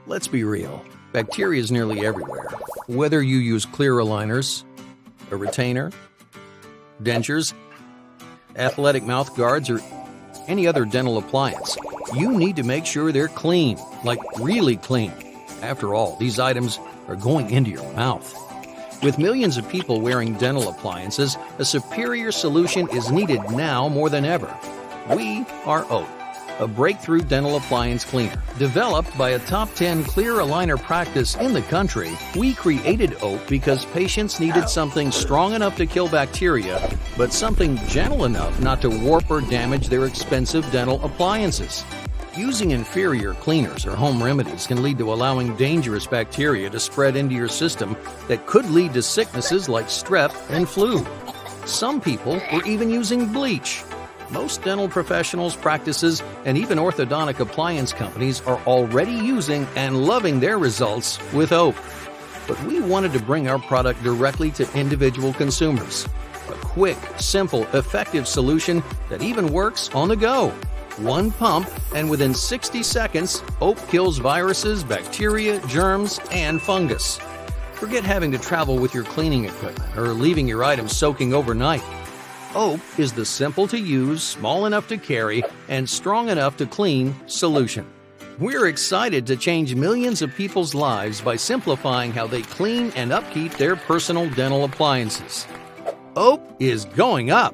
Let's be real, bacteria is nearly everywhere. Whether you use clear aligners, a retainer, dentures, athletic mouth guards, or any other dental appliance, you need to make sure they're clean, like really clean. After all, these items are going into your mouth. With millions of people wearing dental appliances, a superior solution is needed now more than ever. We are Oat, a breakthrough dental appliance cleaner. Developed by a top 10 clear aligner practice in the country, we created Oat because patients needed something strong enough to kill bacteria, but something gentle enough not to warp or damage their expensive dental appliances. Using inferior cleaners or home remedies can lead to allowing dangerous bacteria to spread into your system that could lead to sicknesses like strep and flu. Some people were even using bleach. Most dental professionals, practices, and even orthodontic appliance companies are already using and loving their results with Oat. But we wanted to bring our product directly to individual consumers. A quick, simple, effective solution that even works on the go. One pump, and within 60 seconds, Oat kills viruses, bacteria, germs, and fungus. Forget having to travel with your cleaning equipment or leaving your items soaking overnight. Oat is the simple-to-use, small enough to carry, and strong enough to clean solution. We're excited to change millions of people's lives by simplifying how they clean and upkeep their personal dental appliances. Oat is going up!